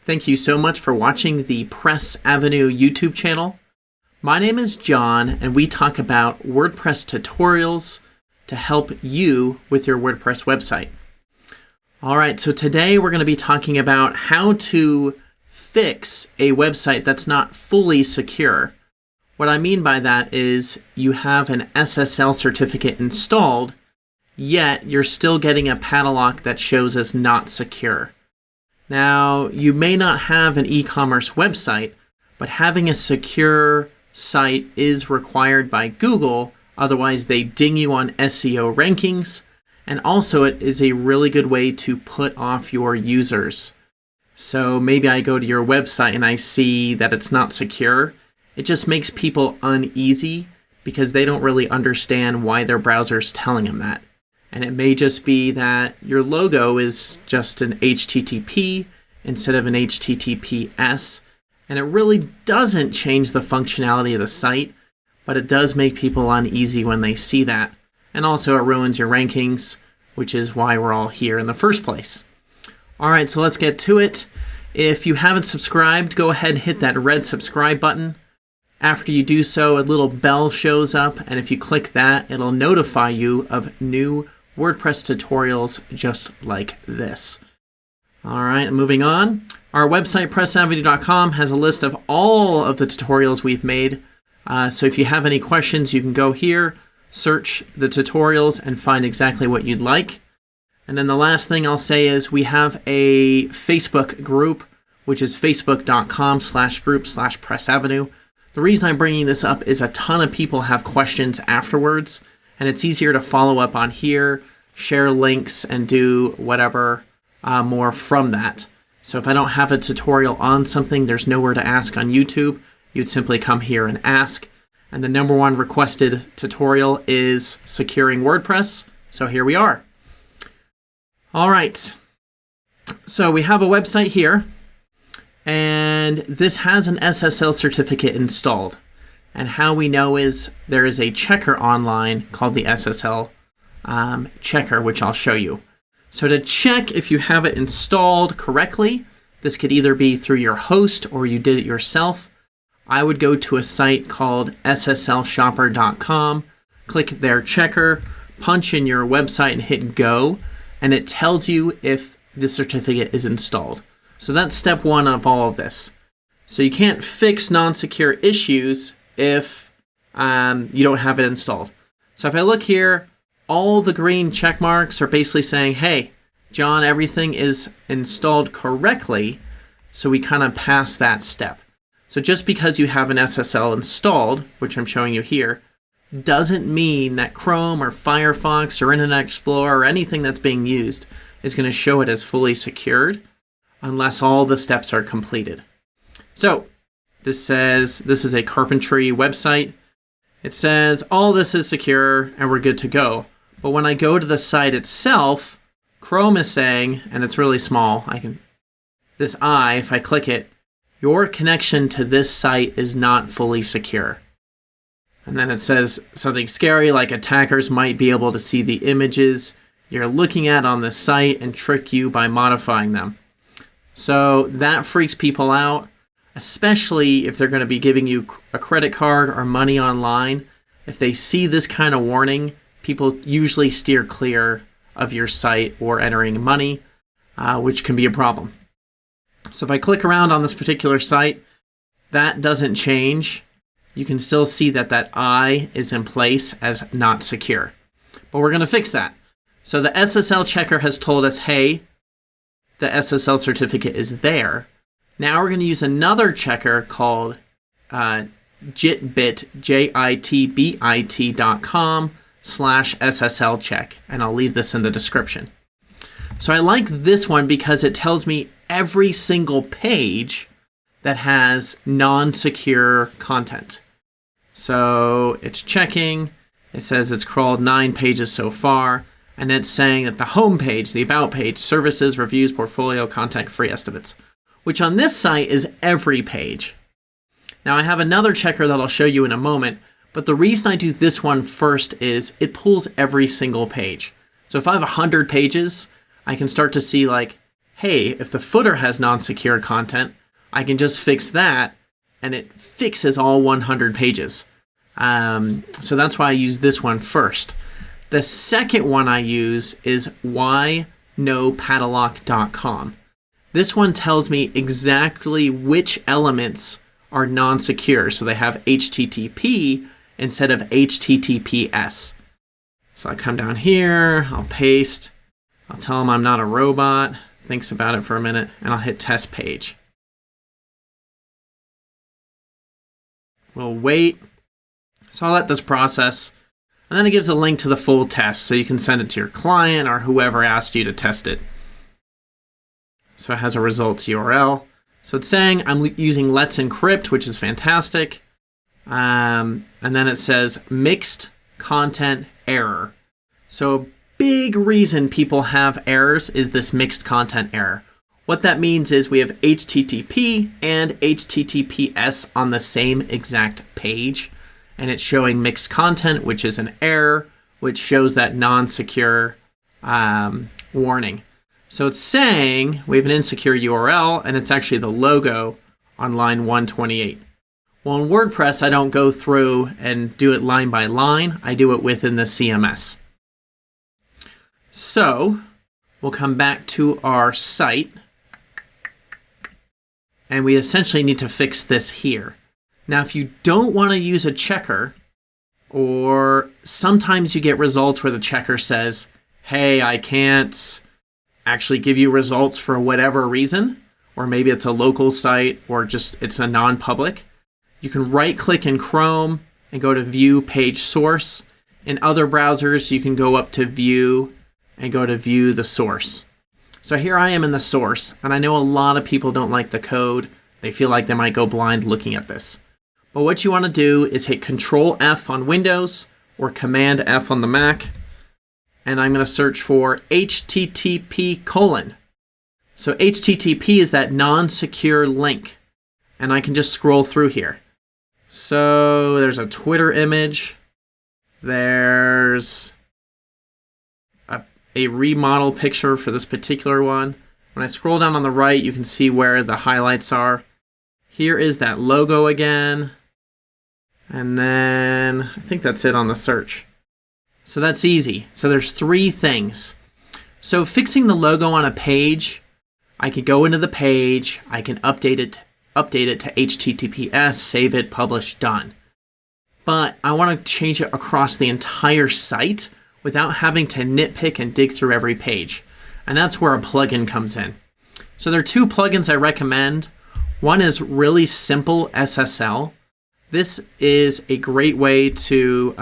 Thank you so much for watching the Press Avenue YouTube channel. My name is John, and we talk about WordPress tutorials to help you with your WordPress website. All right, so today we're going to be talking about how to fix a website that's not fully secure. What I mean by that is you have an SSL certificate installed, yet you're still getting a padlock that shows as not secure. Now, you may not have an e-commerce website, but having a secure site is required by Google, otherwise they ding you on SEO rankings, and also it is a really good way to put off your users. So maybe I go to your website and I see that it's not secure. It just makes people uneasy because they don't really understand why their browser's telling them that. And it may just be that your logo is just an HTTP instead of an HTTPS. And it really doesn't change the functionality of the site, but it does make people uneasy when they see that. And also it ruins your rankings, which is why we're all here in the first place. All right, so let's get to it. If you haven't subscribed, go ahead and hit that red subscribe button. After you do so, a little bell shows up, and if you click that, it'll notify you of new WordPress tutorials just like this. All right, moving on. Our website, pressavenue.com, has a list of all of the tutorials we've made. So if you have any questions, you can go here, search the tutorials, and find exactly what you'd like. And then the last thing I'll say is we have a Facebook group, which is facebook.com/group/pressavenue. The reason I'm bringing this up is a ton of people have questions afterwards, and it's easier to follow up on here, share links, and do whatever more from that. So if I don't have a tutorial on something, there's nowhere to ask on YouTube. You'd simply come here and ask. And the number one requested tutorial is securing WordPress. So here we are. All right. So we have a website here, and this has an SSL certificate installed. And how we know is there is a checker online called the SSL Checker, which I'll show you. So to check if you have it installed correctly, this could either be through your host or you did it yourself. I would go to a site called sslshopper.com, click their checker, punch in your website and hit go, and it tells you if the certificate is installed. So that's step one of all of this. So you can't fix non-secure issues if you don't have it installed. So if I look here, all the green check marks are basically saying, hey, John, everything is installed correctly. So we kind of pass that step. So just because you have an SSL installed, which I'm showing you here, doesn't mean that Chrome or Firefox or Internet Explorer or anything that's being used is going to show it as fully secured unless all the steps are completed. So this says this is a carpentry website. It says all this is secure and we're good to go. But when I go to the site itself, Chrome is saying, and it's really small, if I click it, your connection to this site is not fully secure. And then it says something scary like attackers might be able to see the images you're looking at on the site and trick you by modifying them. So that freaks people out, especially if they're going to be giving you a credit card or money online. If they see this kind of warning, people usually steer clear of your site or entering money, which can be a problem. So if I click around on this particular site, that doesn't change. You can still see that that I is in place as not secure. But we're going to fix that. So the SSL checker has told us, hey, the SSL certificate is there. Now we're going to use another checker called jitbit.com/SSL Check, and I'll leave this in the description. So I like this one because it tells me every single page that has non-secure content. So it's checking. It says it's crawled 9 pages so far, and it's saying that the home page, the about page, services, reviews, portfolio, contact, free estimates, which on this site is every page. Now I have another checker that I'll show you in a moment, but the reason I do this one first is it pulls every single page. So if I have 100 pages, I can start to see like, hey, if the footer has non-secure content, I can just fix that, and it fixes all 100 pages. So that's why I use this one first. The second one I use is whynopadlock.com. This one tells me exactly which elements are non-secure. So they have HTTP instead of HTTPS. So I come down here, I'll paste, I'll tell them I'm not a robot, thinks about it for a minute, and I'll hit test page. We'll wait. So I'll let this process, and then it gives a link to the full test, so you can send it to your client or whoever asked you to test it. So it has a results URL. So it's saying I'm using Let's Encrypt, which is fantastic. And then it says mixed content error. So a big reason people have errors is this mixed content error. What that means is we have HTTP and HTTPS on the same exact page, and it's showing mixed content, which is an error, which shows that non-secure warning. So it's saying we have an insecure URL, and it's actually the logo on line 128. Well, in WordPress, I don't go through and do it line by line. I do it within the CMS. So we'll come back to our site, and we essentially need to fix this here. Now, if you don't want to use a checker, or sometimes you get results where the checker says, hey, I can't actually give you results for whatever reason, or maybe it's a local site, or just it's a non-public, you can right-click in Chrome and go to View Page Source. In other browsers, you can go up to View and go to View the Source. So here I am in the source, and I know a lot of people don't like the code. They feel like they might go blind looking at this. But what you want to do is hit Control F on Windows or Command F on the Mac, and I'm going to search for HTTP:. So HTTP is that non-secure link, and I can just scroll through here. So there's a Twitter image, there's a remodel picture for this particular one. When I scroll down on the right, you can see where the highlights are. Here is that logo again, and then I think that's it on the search. So that's easy. So there's 3 things. So fixing the logo on a page, I could go into the page, I can update it to HTTPS, save it, publish, done. But I want to change it across the entire site without having to nitpick and dig through every page. And that's where a plugin comes in. So there are 2 plugins I recommend. One is really simple SSL. This is a great way to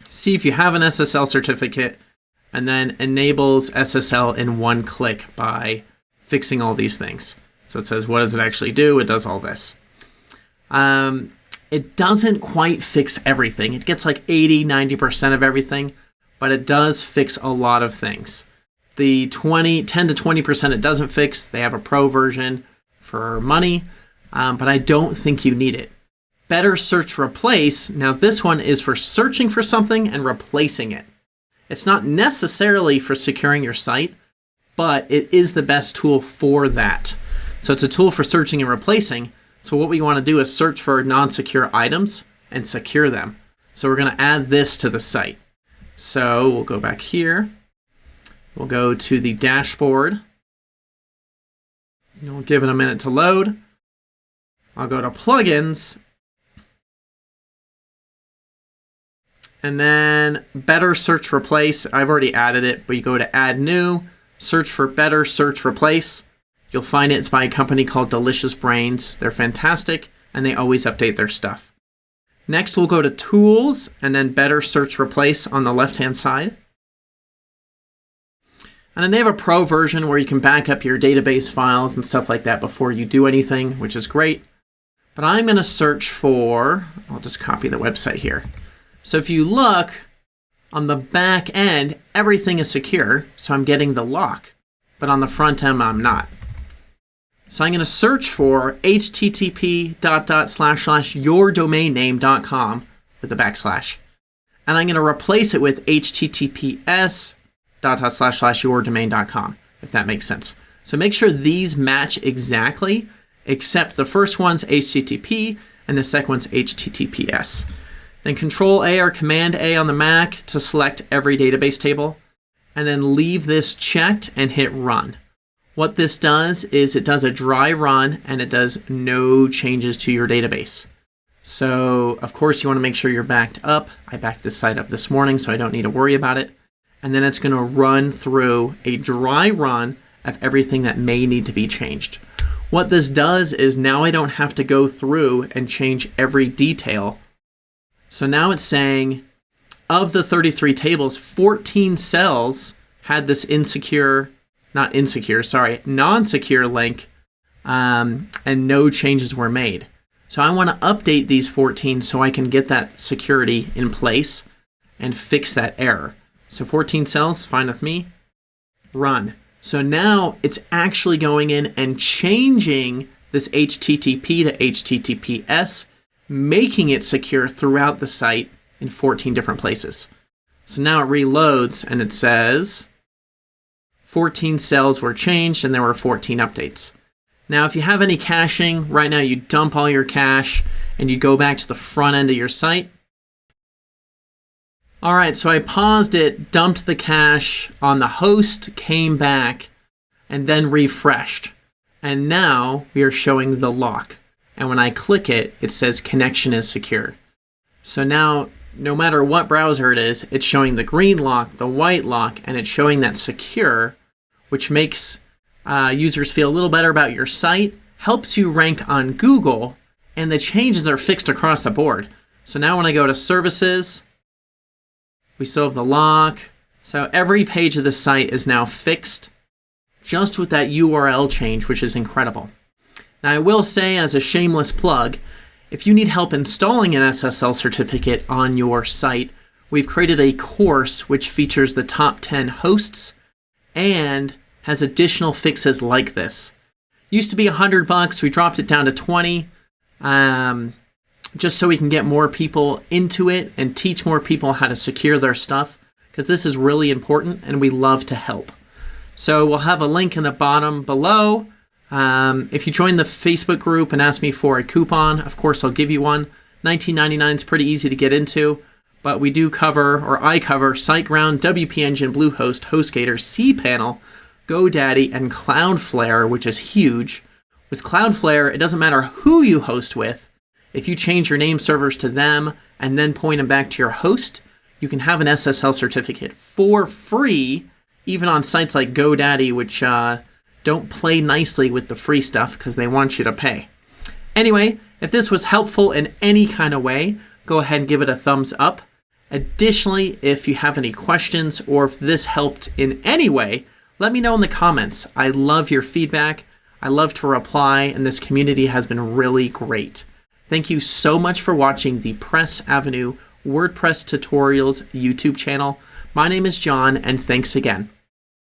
see if you have an SSL certificate, and then enables SSL in one click by fixing all these things. So it says, what does it actually do? It does all this. It doesn't quite fix everything. It gets like 80-90% of everything, but it does fix a lot of things. The 10 to 20% it doesn't fix, they have a pro version for money, but I don't think you need it. Better Search Replace, now this one is for searching for something and replacing it. It's not necessarily for securing your site, but it is the best tool for that. So it's a tool for searching and replacing. So what we want to do is search for non-secure items and secure them. So we're going to add this to the site. So we'll go back here. We'll go to the dashboard. We'll give it a minute to load. I'll go to plugins. And then Better Search Replace. I've already added it, but you go to Add New, search for Better Search Replace. You'll find it's by a company called Delicious Brains. They're fantastic, and they always update their stuff. Next, we'll go to Tools, and then Better Search Replace on the left-hand side. And then they have a pro version where you can back up your database files and stuff like that before you do anything, which is great. But I'm going to search for, I'll just copy the website here. So if you look on the back end, everything is secure, so I'm getting the lock. But on the front end, I'm not. So I'm going to search for http://yourdomainname.com with a backslash. And I'm going to replace it with https://yourdomain.com. if that makes sense. So make sure these match exactly, except the first one's HTTP and the second one's HTTPS. Then Control A or Command A on the Mac to select every database table, and then leave this checked and hit Run. What this does is it does a dry run and it does no changes to your database. So of course you want to make sure you're backed up. I backed this site up this morning, so I don't need to worry about it. And then it's going to run through a dry run of everything that may need to be changed. What this does is now I don't have to go through and change every detail. So now it's saying of the 33 tables, 14 cells had this non-secure link, and no changes were made. So I want to update these 14 so I can get that security in place and fix that error. So 14 cells, fine with me. Run. So now it's actually going in and changing this HTTP to HTTPS, making it secure throughout the site in 14 different places. So now it reloads and it says 14 cells were changed and there were 14 updates. Now, if you have any caching, right now you dump all your cache and you go back to the front end of your site. All right, so I paused it, dumped the cache on the host, came back, and then refreshed. And now we are showing the lock. And when I click it, it says connection is secure. So now, no matter what browser it is, it's showing the green lock, the white lock, and it's showing that secure, which makes users feel a little better about your site, helps you rank on Google, and the changes are fixed across the board. So now when I go to services, we still have the lock. So every page of the site is now fixed just with that URL change, which is incredible. Now I will say, as a shameless plug, if you need help installing an SSL certificate on your site, we've created a course which features the top 10 hosts and has additional fixes like this. Used to be $100, we dropped it down to 20, just so we can get more people into it and teach more people how to secure their stuff, because this is really important and we love to help. So we'll have a link in the bottom below. If you join the Facebook group and ask me for a coupon, of course I'll give you one. $19.99 is pretty easy to get into, but we do cover, or I cover, SiteGround, WP Engine, Bluehost, HostGator, cPanel, GoDaddy, and Cloudflare, which is huge. With Cloudflare, it doesn't matter who you host with. If you change your name servers to them and then point them back to your host, you can have an SSL certificate for free, even on sites like GoDaddy, which don't play nicely with the free stuff because they want you to pay. Anyway, if this was helpful in any kind of way, go ahead and give it a thumbs up. Additionally, if you have any questions or if this helped in any way, let me know in the comments. I love your feedback. I love to reply, and this community has been really great. Thank you so much for watching the Press Avenue WordPress Tutorials YouTube channel. My name is John, and thanks again.